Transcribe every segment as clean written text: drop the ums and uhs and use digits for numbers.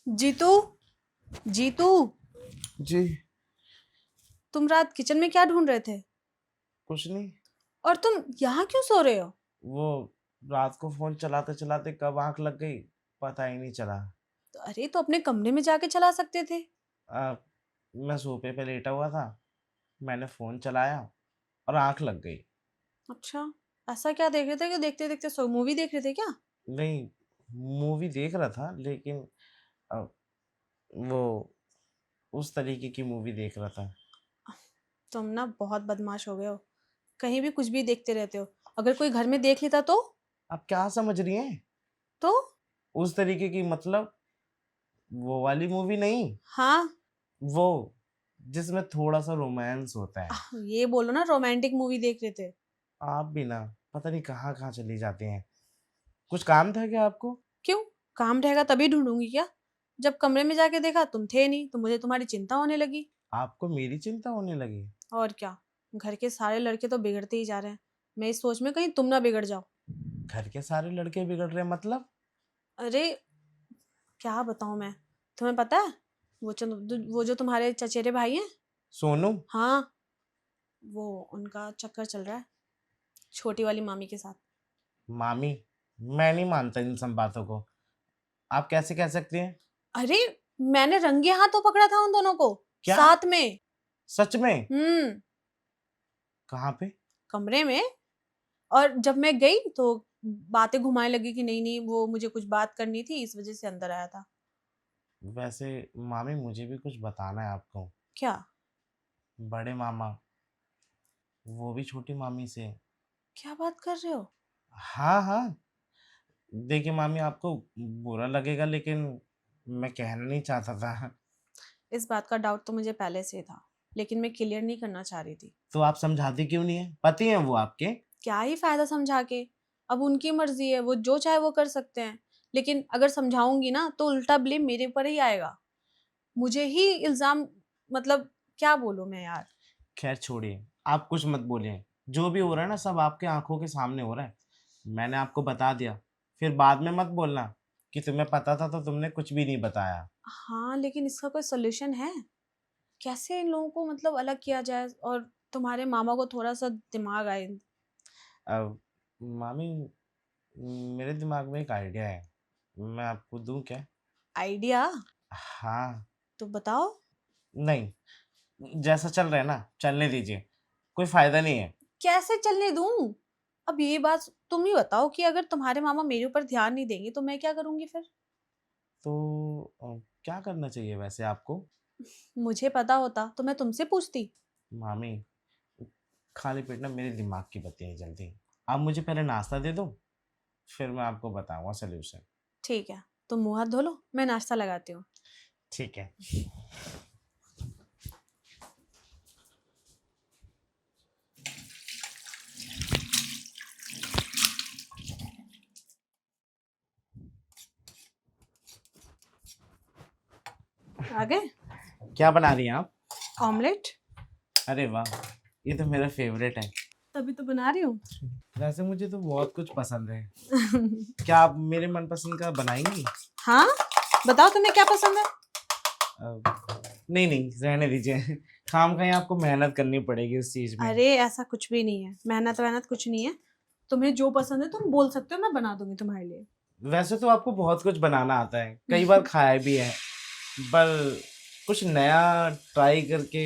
जीतू, जीतू, जी। तुम रात किचन में क्या ढूंढ रहे थे? कुछ नहीं। और तुम यहाँ क्यों सो रहे हो? वो रात को फोन चलाते चलाते कब आंख लग गई पता ही नहीं चला। तो अरे तो अपने कमरे में जाके चला सकते थे। आ, मैं सोफे पे लेटा हुआ था, मैंने फोन चलाया और आंख लग गई। अच्छा, ऐसा क्या देख रहे थे कि देखते देखते सो मूवी देख रहे थे क्या? नहीं, मूवी देख रहा था लेकिन आ, वो उस तरीके की मूवी देख रहा था। तुम ना बहुत बदमाश हो गए हो। कहीं भी कुछ भी देखते रहते हो। अगर कोई घर में देख लेता तो? आप क्या समझ रही हैं? तो उस तरीके की मतलब वो वाली मूवी नहीं, हाँ, वो जिसमें थोड़ा सा रोमांस होता है। ये बोलो ना रोमांटिक मूवी देख रहे थे। आप भी ना पता नहीं कहाँ कहाँ चली जाती हैं। कुछ काम था क्या आपको? क्यों? काम रहेगा तभी ढूंढूंगी क्या? जब कमरे में जाके देखा तुम थे नहीं तो मुझे तुम्हारी चिंता होने लगी। आपको मेरी चिंता होने लगी? और क्या। घर के सारे लड़के तो बिगड़ते ही जा रहे हैं। मैं इस सोच में कहीं तुम ना बिगड़ जाओ। घर के सारे लड़के बिगड़ रहे हैं मतलब? अरे क्या बताऊं मैं। तुम्हें पता है वो जो तुम्हारे चचेरे भाई हैं। सोनू? हाँ, वो उनका चक्कर चल रहा है छोटी वाली मामी के साथ। मामी? मैं नहीं मानता इन सब बातों को। आप कैसे कह सकते हैं? अरे मैंने रंगे हाथों पकड़ा था उन दोनों को। क्या? साथ में। सच में? हम्म। कहाँ पे? कमरे में। और जब मैं गई तो बातें घुमाने लगी कि नहीं नहीं वो मुझे कुछ बात करनी थी इस वजह से अंदर आया था। वैसे मामी मुझे भी कुछ बताना है आपको। क्या? बड़े मामा, वो भी छोटी मामी से। क्या बात कर रहे हो? हाँ हाँ। देखिए मामी, आपको बुरा लगेगा लेकिन मैं कहना नहीं चाहता था। इस बात का डाउट तो मुझे पहले से ही था, लेकिन मैं क्लियर नहीं करना चाह रही थी। तो आप समझाती क्यों नहीं है? पति हैं वो आपके। क्या ही फायदा समझा के। अब उनकी मर्जी है, वो जो चाहे वो कर सकते हैं। लेकिन अगर समझाऊंगी ना तो उल्टा ब्लेम मेरे पर ही आएगा। मुझे ही इल्जाम। मतलब क्या बोलूं मैं यार। खैर छोड़िए, आप कुछ मत बोलिए। जो भी हो रहा है ना, सब आपके आंखों के सामने हो रहा है। मैंने आपको बता दिया, फिर बाद में मत बोलना कि तुम्हें पता था तो तुमने कुछ भी नहीं बताया। हाँ लेकिन इसका कोई सोल्यूशन है? कैसे इन लोगों को मतलब अलग किया जाए और तुम्हारे मामा को थोड़ा सा दिमाग आए। अब मामी, मेरे दिमाग में एक आइडिया है, मैं आपको दूं क्या? आइडिया? हाँ। तो बताओ। नहीं, जैसा चल रहा है ना चलने दीजिए, कोई फायदा नहीं है। कैसे चलने दूं? अब ये बात तुम ही बताओ कि अगर तुम्हारे मामा मेरे ऊपर ध्यान नहीं देंगे तो मैं क्या करूंगी फिर? तो क्या करना चाहिए वैसे आपको? मुझे पता होता तो मैं तुमसे पूछती। मामी, खाली पेट ना मेरे दिमाग की बत्ती नहीं जलती। आप मुझे पहले नाश्ता दे दो, फिर मैं आपको बताऊंगा सोल्यूशन। ठीक है, तुम मुंह हाथ धो लो, मैं नाश्ता लगाती हूँ। ठीक है। आ गए? क्या बना रही हैं आप? ऑमलेट। अरे वाह, ये तो मेरा फेवरेट है। तभी तो बना रही हूँ। वैसे मुझे तो बहुत कुछ पसंद है। क्या आप मेरे मनपसंद का बनाएंगी? हाँ, बताओ तुम्हें क्या पसंद है? नहीं नहीं, रहने दीजिए। खाम खाई आपको मेहनत करनी पड़ेगी उस चीज में। अरे ऐसा कुछ भी नहीं है, मेहनत वेहनत कुछ नहीं है। तुम्हें जो पसंद है तुम बोल सकते हो, मैं बना दूंगी तुम्हारे लिए। वैसे तो आपको बहुत कुछ बनाना आता है, कई बार खाया भी है, पर कुछ नया ट्राई करके,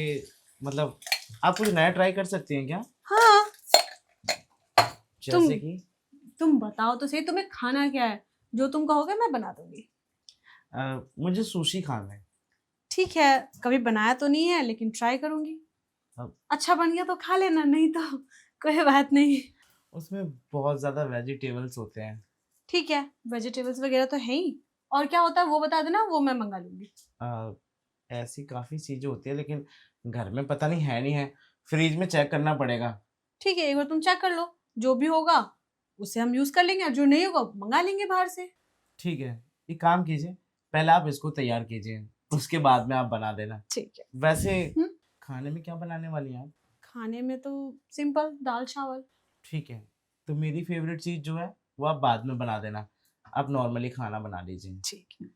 मतलब आप कुछ नया ट्राई कर सकती हैं क्या? हाँ। तुम जैसे कि तुम बताओ तो सही, तुम्हें खाना क्या है? जो तुम कहोगे मैं बना दूंगी। मुझे सुशी खाना है। ठीक है। कभी बनाया तो नहीं है लेकिन ट्राई करूंगी। अब अच्छा बन गया तो खा लेना, नहीं तो कोई बात नहीं। उसमें बहुत ज्यादा वेजिटेबल्स होते हैं। ठीक है, वेजिटेबल्स वगैरह तो है ही। और क्या होता है वो बता देना, वो मैं मंगा लूंगी। अ, ऐसी काफी चीजें होती है लेकिन घर में पता नहीं है नहीं है, फ्रिज में चेक करना पड़ेगा। ठीक है, एक बार तुम चेक कर लो। जो भी होगा उसे हम यूज कर लेंगे, और जो नहीं होगा मंगा लेंगे बाहर से। ठीक है, एक काम कीजिए, पहले आप इसको तैयार कीजिए, उसके बाद में आप बना देना। ठीक है। वैसे हम्म। खाने में क्या बनाने वाली हैं आप? खाने में तो सिंपल दाल चावल। ठीक है, तो मेरी फेवरेट चीज़ जो है वो आप बाद में बना देना, आप नॉर्मली खाना बना लीजिए। ठीक है।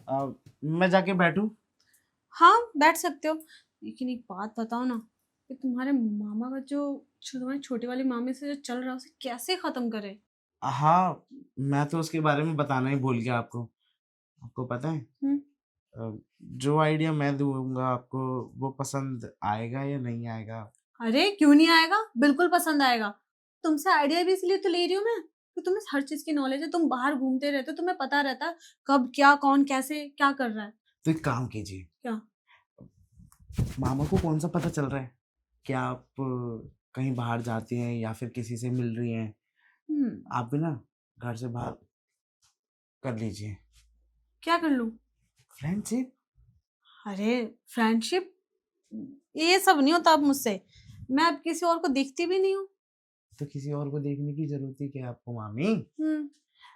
मैं जाके बैठूं? हाँ बैठ सकते हो, लेकिन एक बात बताओ ना कि तुम्हारे मामा का जो तुम्हारी छोटी वाली मामी से जो चल रहा है उसे कैसे खत्म करे। हाँ, मैं तो उसके बारे में बताना ही भूल गया आपको। आपको पता है हम्म। जो आइडिया मैं दूंगा आपको वो पसंद आएगा या नहीं आएगा? अरे क्यों नहीं आएगा, बिल्कुल पसंद आएगा। तुमसे आइडिया भी इसलिए तो ले रही हूँ मैं कि तुम्हें हर चीज की नॉलेज है, तुम बाहर घूमते रहते हो, तुम्हें पता रहता है कब क्या कौन कैसे क्या कर रहा है। तो एक काम कीजिए, क्या? मामा को कौन सा पता चल रहा है कि आप कहीं बाहर जाती हैं या फिर किसी से मिल रही हैं? हम्म। आप भी ना घर से बाहर कर लीजिए। क्या कर लूं? फ्रेंडशिप। अरे फ्रेंडशिप, ये सब नहीं होता अब मुझसे, मैं अब किसी और को देखती भी नहीं हूँ। तो किसी और को देखने की जरूरत ही क्या है आपको मामी? हम्म।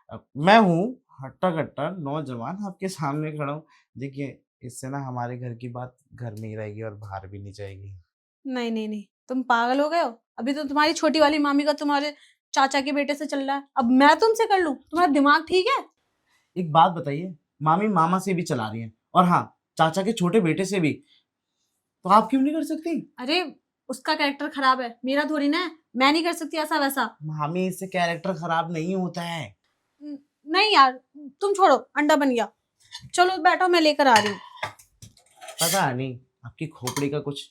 अब मैं हूँ हट्टा कट्टा नौजवान आपके सामने खड़ा हूँ। देखिए, इससे ना हमारे घर की बात घर में ही रहेगी और बाहर भी नहीं जाएगी। नहीं नहीं नहीं, तुम पागल हो गए हो। अभी तो तुम्हारी छोटी वाली मामी का तुम्हारे चाचा के बेटे से चल रहा है, अब मैं तुमसे कर लूं? तुम्हारा दिमाग ठीक है? एक बात बताइए, मामी मामा से भी चला रही हैं और हाँ, चाचा के छोटे बेटे से भी, तो आप क्यों नहीं कर सकती? अरे उसका कैरेक्टर खराब है, मेरा थोड़ी ना है, मैं नहीं कर सकती ऐसा वैसा। मामी, इससे कैरेक्टर खराब नहीं होता है। न- नहीं यार, तुम छोड़ो, अंडा बन गया। चलो बैठो, मैं लेकर आ रही हूँ। पता नहीं आपकी खोपड़ी का कुछ,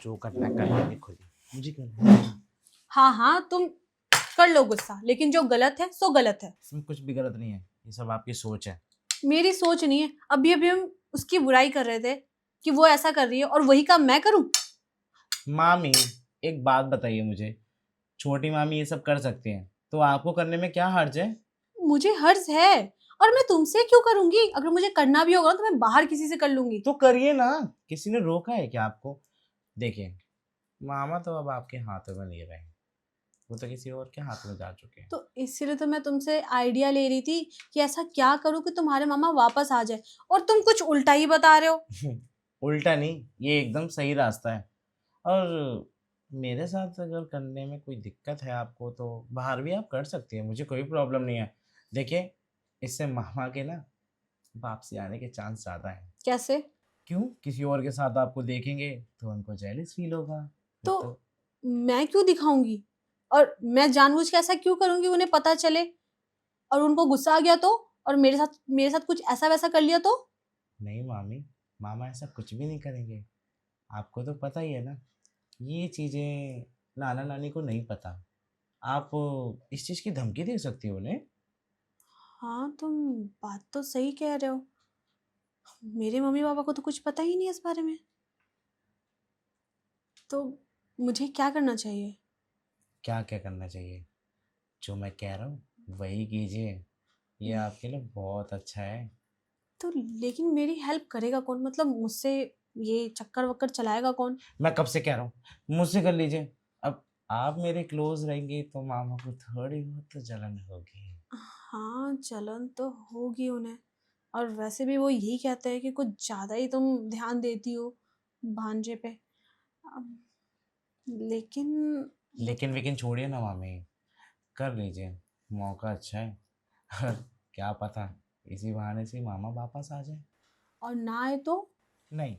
जो करना है कर लेंगे खुद ही, मुझे करना है। हाँ हाँ, तुम कर लो गुस्सा, लेकिन जो गलत है सो गलत है। इसमें कुछ भी गलत नहीं है, ये सब आपकी सोच है। मेरी सोच नहीं है, अभी अभी हम उसकी बुराई कर रहे थे कि वो ऐसा कर रही है और वही काम मैं करूं। मामी, एक बात बताइए मुझे, छोटी मामी ये सब कर सकती हैं तो आपको करने में क्या हर्ज है? मुझे हर्ज है, और मैं तुमसे क्यों करूंगी? अगर मुझे करना भी होगा तो मैं बाहर किसी से कर लूंगी। तो करिए ना, किसी ने रोका है क्या आपको? देखिए, मामा तो अब आपके हाथों में नहीं रहे, वो तो किसी और के हाथ में जा चुके हैं। तो इसीलिए तो मैं तुमसे आइडिया ले रही थी कि ऐसा क्या करूं कि तुम्हारे मामा वापस आ जाए, और तुम कुछ उल्टा ही बता रहे हो। उल्टा नहीं, ये एकदम सही रास्ता है। और मेरे साथ अगर करने में कोई दिक्कत है आपको तो बाहर भी आप कर सकती हैं, मुझे कोई प्रॉब्लम नहीं है। देखिए, इससे मामा के ना वापसी आने के चांस ज़्यादा हैं। कैसे? क्यों? किसी और के साथ आपको देखेंगे तो उनको जेलस फील होगा, फिर तो तो। मैं क्यों दिखाऊंगी, और मैं जानबूझ के ऐसा क्यों करूंगी उन्हें पता चले, और उनको गुस्सा आ गया तो, और मेरे साथ कुछ ऐसा वैसा कर लिया तो? नहीं मामी, मामा ऐसा कुछ भी नहीं करेंगे। आपको तो पता ही है ना, ये चीज़ें नाना नानी को नहीं पता। आप इस चीज़ की धमकी दे सकती हो उन्हें। हाँ तुम बात तो सही कह रहे हो, मेरे मम्मी पापा को तो कुछ पता ही नहीं है इस बारे में। तो मुझे क्या करना चाहिए? क्या क्या करना चाहिए? जो मैं कह रहा हूँ वही कीजिए, ये आपके लिए बहुत अच्छा है। तो लेकिन मेरी हेल्प करेगा कौन, मतलब मुझसे ये चक्कर वक्कर चलाएगा कौन? मैं कब से कह रहा हूँ मुझसे कर लीजिए। अब आप मेरे क्लोज रहेंगी तो मामा को थोड़ी बहुत तो जलन होगी। हाँ जलन तो होगी उन्हें, और वैसे भी वो यही कहते हैं कि कुछ ज्यादा ही तुम ध्यान देती हो भांजे पे। अब लेकिन लेकिन वेकिन छोड़िए ना मामी, कर लीजिए, मौका अच्छा है। और क्या पता इसी बहाने से मामा वापस आ जाए। और ना आए तो? नहीं,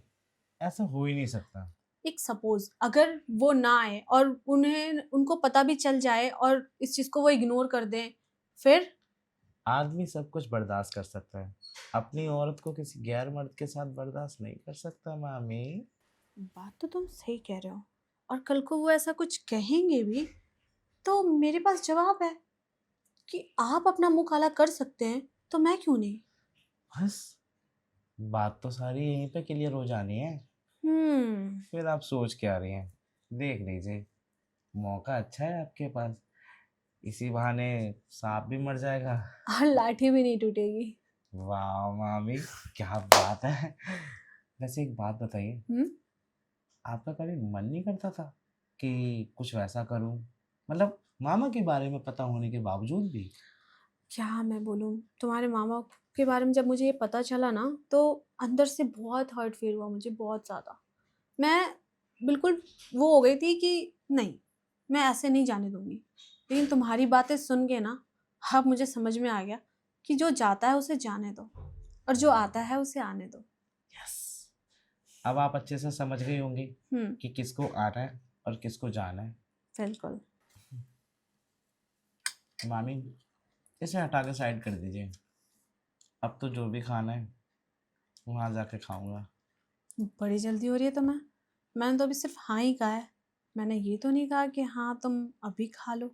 ऐसा हो ही नहीं सकता। एक सपोज अगर वो ना आए और उन्हें उनको पता भी चल जाए और इस चीज को वो इग्नोर कर दें, फिर? आदमी सब कुछ बर्दाश्त कर सकता है, अपनी औरत को किसी गैर मर्द के साथ बर्दाश्त नहीं कर सकता मामी। बात तो तुम सही कह रहे हो, और कल को वो ऐसा कुछ कहेंगे भी तो मेरे पास जवाब है कि आप अपना मुंह काला कर सकते हैं, तो मैं क्यों नहीं? बस, बात तो सारी यहीं पे क्लियर हो जानी है। हम्म। फिर आप सोच क्या रही हैं? देख लीजिए, मौका अच्छा है आपके पास, इसी बहाने सांप भी मर जाएगा। और लाठी भी नहीं टूटेगी। वाह मामी, क्या बात है। वैसे एक बात बताइए, हम्म। आपका कभी मन नहीं करता था कि कुछ वैसा करूं, मतलब मामा के बारे में पता होने के बावजूद भी? क्या मैं बोलूं, तुम्हारे मामा के बारे में जब मुझे ये पता चला ना, तो अंदर से बहुत हर्ट फील हुआ मुझे, बहुत ज्यादा। मैं बिल्कुल वो हो गई थी कि नहीं, मैं ऐसे नहीं जाने दूंगी। लेकिन तुम्हारी बातें सुन के ना अब मुझे समझ में आ गया कि जो जाता है उसे जाने दो और जो आता है उसे आने दो। यस, अब आप अच्छे से समझ गई होंगी कि किसको आना है और किसको जाना है। बिल्कुल। मामी, इसे हटा के साइड कर दीजिए। अब तो जो भी खाना है वहाँ जाके खाऊंगा। बड़ी जल्दी हो रही है तुम्हें। मैंने तो अभी सिर्फ हाँ ही कहा है, मैंने ये तो नहीं कहा कि हाँ तुम अभी खा लो।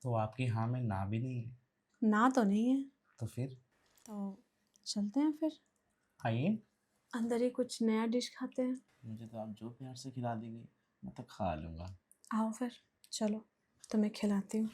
तो आपकी हाँ में ना भी नहीं है? ना तो नहीं है। तो फिर तो चलते हैं फिर, आइए। अंदर ही कुछ नया डिश खाते हैं। मुझे तो आप जो प्यार से खिला देंगे मैं तो खा लूँगा। आओ फिर, चलो तुम्हें खिलाती हूँ।